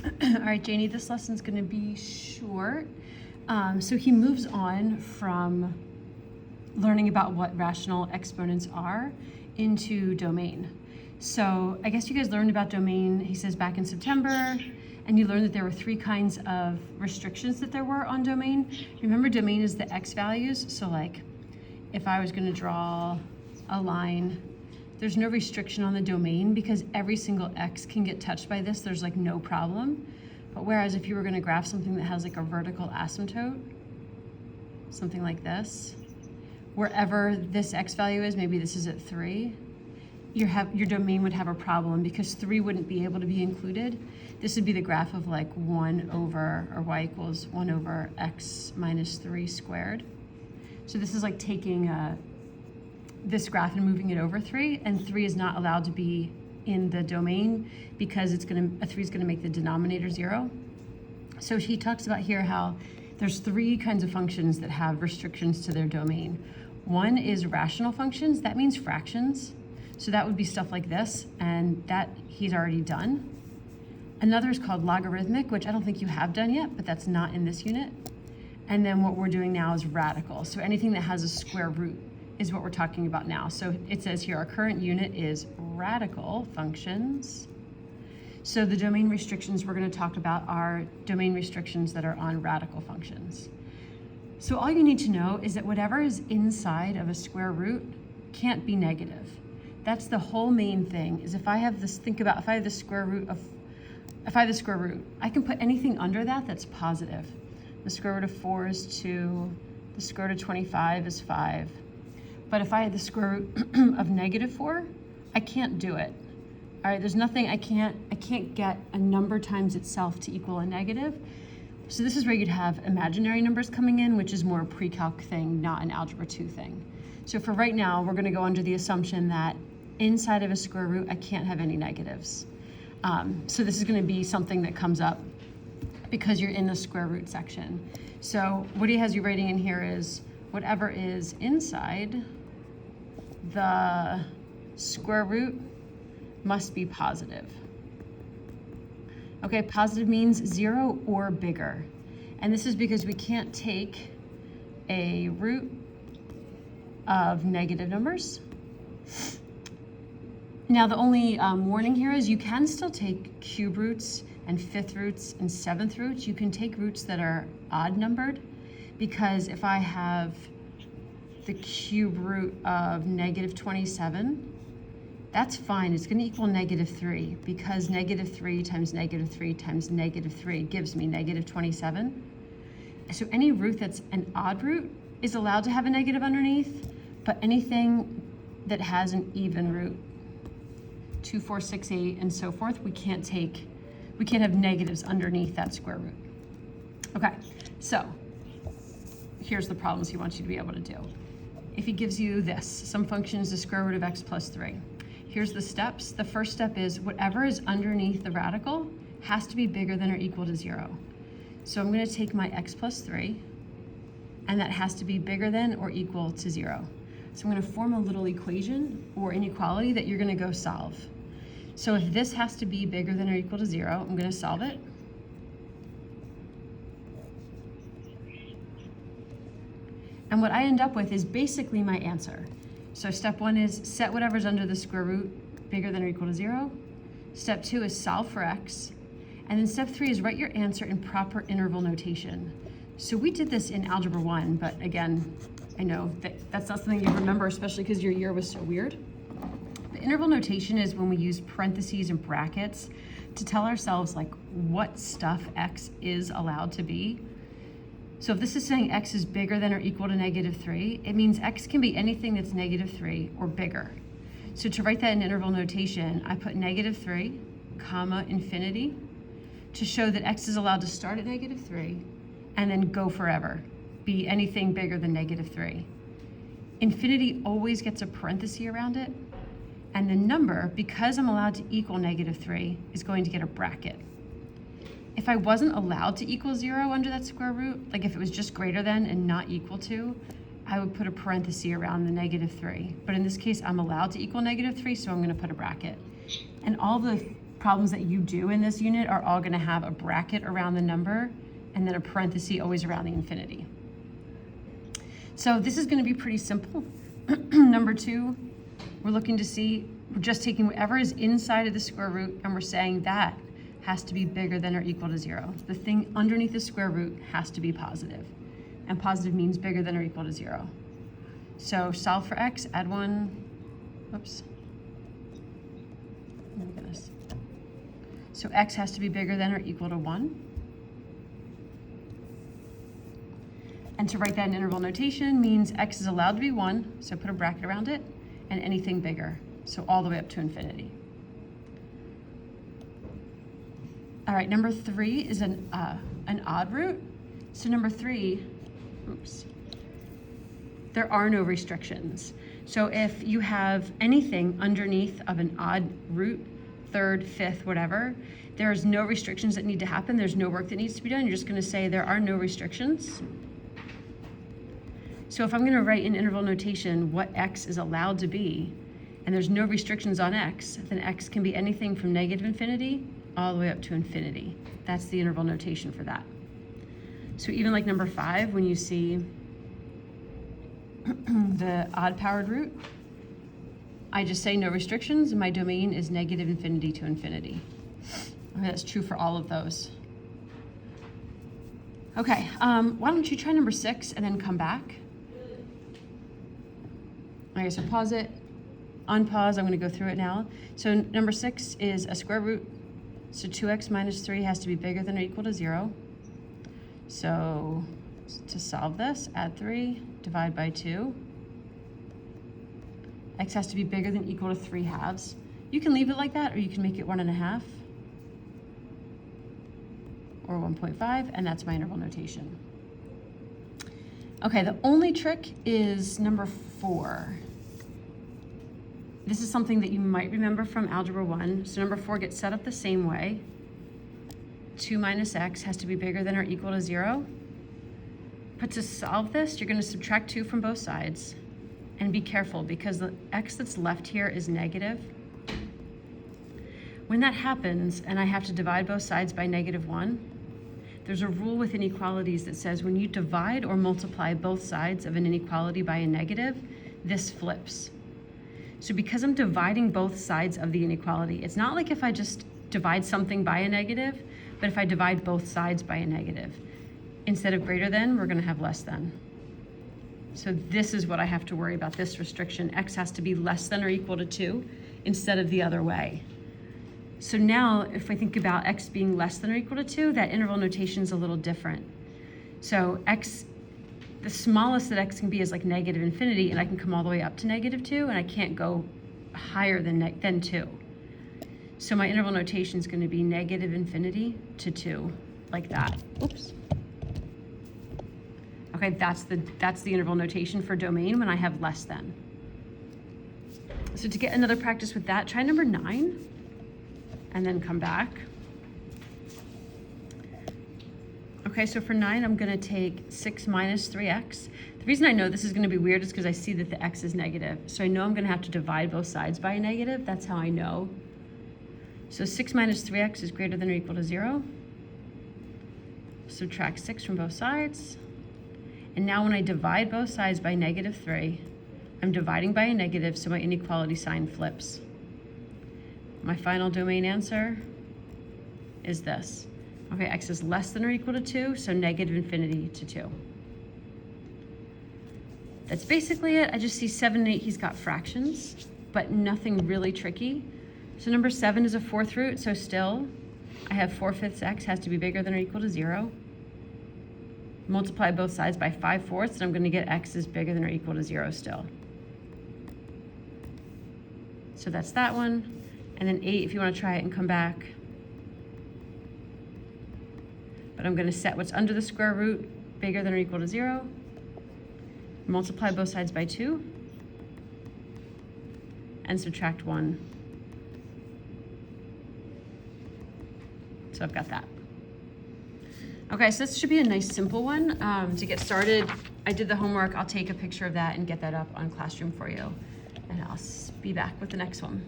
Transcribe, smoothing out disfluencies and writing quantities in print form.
All right, Janie, this lesson's gonna be short. So he moves on from learning about what rational exponents are into domain. So I guess you guys learned about domain, he says, back in September, and you learned that there were 3 kinds of restrictions that there were on domain. Remember, domain is the x values. So like, if I was gonna draw a line, there's no restriction on the domain because every single x can get touched by this. There's like no problem. But whereas if you were gonna graph something that has like a vertical asymptote, something like this, wherever this x value is, maybe this is at 3, your domain would have a problem because 3 wouldn't be able to be included. This would be the graph of like 1 over, or y equals 1 over x minus 3 squared. So this is like taking this graph and moving it over 3, and 3 is not allowed to be in the domain because a 3 is gonna make the denominator 0. So he talks about here how there's 3 kinds of functions that have restrictions to their domain. One is rational functions, that means fractions. So that would be stuff like this, and that he's already done. Another is called logarithmic, which I don't think you have done yet, but that's not in this unit. And then what we're doing now is radical. So anything that has a square root is what we're talking about now. So it says here, our current unit is radical functions. So the domain restrictions we're gonna talk about are domain restrictions that are on radical functions. So all you need to know is that whatever is inside of a square root can't be negative. That's the whole main thing, is if I have this, think about if I have the square root, I can put anything under that that's positive. The square root of 4 is 2, the square root of 25 is 5. But if I had the square root of negative 4, I can't do it. All right, there's nothing, I can't get a number times itself to equal a negative. So this is where you'd have imaginary numbers coming in, which is more a pre-calc thing, not an algebra 2 thing. So for right now, we're gonna go under the assumption that inside of a square root, I can't have any negatives. So this is gonna be something that comes up because you're in the square root section. So what he has you writing in here is whatever is inside the square root must be positive. Okay, positive means 0 or bigger. And this is because we can't take a root of negative numbers. Now the only warning here is you can still take cube roots and 5th roots and 7th roots. You can take roots that are odd numbered, because if I have the cube root of negative 27, that's fine. It's going to equal negative 3 because negative 3 times negative 3 times negative 3 gives me negative 27. So any root that's an odd root is allowed to have a negative underneath, but anything that has an even root, 2, 4, 6, 8, and so forth, we can't have negatives underneath that square root. Okay, so here's the problems he wants you to be able to do. If he gives you this, some function is the square root of x plus 3. Here's the steps. The first step is whatever is underneath the radical has to be bigger than or equal to 0. So I'm going to take my x plus 3, and that has to be bigger than or equal to 0. So I'm going to form a little equation or inequality that you're going to go solve. So if this has to be bigger than or equal to 0, I'm going to solve it. And what I end up with is basically my answer. So step 1 is set whatever's under the square root bigger than or equal to 0. Step 2 is solve for x. And then step 3 is write your answer in proper interval notation. So we did this in Algebra 1, but again, I know that's not something you remember, especially because your year was so weird. The interval notation is when we use parentheses and brackets to tell ourselves like what stuff x is allowed to be. So if this is saying x is bigger than or equal to negative 3, it means x can be anything that's negative 3 or bigger. So to write that in interval notation, I put negative 3, comma, infinity, to show that x is allowed to start at negative 3 and then go forever, be anything bigger than negative 3. Infinity always gets a parenthesis around it, and the number, because I'm allowed to equal negative 3, is going to get a bracket. If I wasn't allowed to equal 0 under that square root, like if it was just greater than and not equal to, I would put a parenthesis around the negative 3. But in this case, I'm allowed to equal negative 3, so I'm going to put a bracket. And all the problems that you do in this unit are all gonna have a bracket around the number and then a parenthesis always around the infinity. So this is gonna be pretty simple. Number 2, we're looking to see, we're just taking whatever is inside of the square root and we're saying that has to be bigger than or equal to 0. The thing underneath the square root has to be positive. And positive means bigger than or equal to 0. So solve for x, add 1, whoops. Oh my goodness. So x has to be bigger than or equal to 1. And to write that in interval notation means x is allowed to be 1, so put a bracket around it, and anything bigger, so all the way up to infinity. All right, number 3 is an odd root. So number 3, oops, there are no restrictions. So if you have anything underneath of an odd root, third, fifth, whatever, there's no restrictions that need to happen. There's no work that needs to be done. You're just gonna say there are no restrictions. So if I'm gonna write in interval notation what x is allowed to be, and there's no restrictions on x, then x can be anything from negative infinity all the way up to infinity. That's the interval notation for that. So even like number 5, when you see the odd powered root, I just say no restrictions and my domain is negative infinity to infinity. Okay, that's true for all of those. Okay, why don't you try number 6 and then come back? Okay, so pause it, unpause, I'm gonna go through it now. So number 6 is a square root. So 2x minus 3 has to be bigger than or equal to 0. So to solve this, add 3, divide by 2. X has to be bigger than or equal to 3 halves. You can leave it like that, or you can make it 1.5 or 1.5, and that's my interval notation. Okay, the only trick is number 4. This is something that you might remember from Algebra 1. So number 4 gets set up the same way. 2 minus x has to be bigger than or equal to 0. But to solve this, you're gonna subtract 2 from both sides. And be careful, because the x that's left here is negative. When that happens, and I have to divide both sides by -1, there's a rule with inequalities that says when you divide or multiply both sides of an inequality by a negative, this flips. So because I'm dividing both sides of the inequality, it's not like if I just divide something by a negative, but if I divide both sides by a negative. Instead of greater than, we're gonna have less than. So this is what I have to worry about, this restriction. X has to be less than or equal to 2 instead of the other way. So now if I think about x being less than or equal to 2, that interval notation is a little different. So x, the smallest that x can be is like negative infinity, and I can come all the way up to -2, and I can't go higher than 2. So my interval notation is going to be negative infinity to 2, like that. Oops. Okay, that's the interval notation for domain when I have less than. So to get another practice with that, try number 9, and then come back. Okay, so for 9, I'm gonna take 6 minus 3x. The reason I know this is gonna be weird is because I see that the x is negative. So I know I'm gonna have to divide both sides by a negative. That's how I know. So 6 minus 3x is greater than or equal to 0. Subtract 6 from both sides. And now when I divide both sides by -3, I'm dividing by a negative, so my inequality sign flips. My final domain answer is this. Okay, x is less than or equal to 2, so negative infinity to 2. That's basically it. I just see 7 and 8, he's got fractions, but nothing really tricky. So number 7 is a 4th root, so still, I have 4/5 x has to be bigger than or equal to 0. Multiply both sides by 5/4, and I'm gonna get x is bigger than or equal to 0 still. So that's that one. And then 8, if you wanna try it and come back. But I'm gonna set what's under the square root bigger than or equal to 0. Multiply both sides by 2. And subtract 1. So I've got that. Okay, so this should be a nice simple one. To get started, I did the homework. I'll take a picture of that and get that up on Classroom for you. And I'll be back with the next one.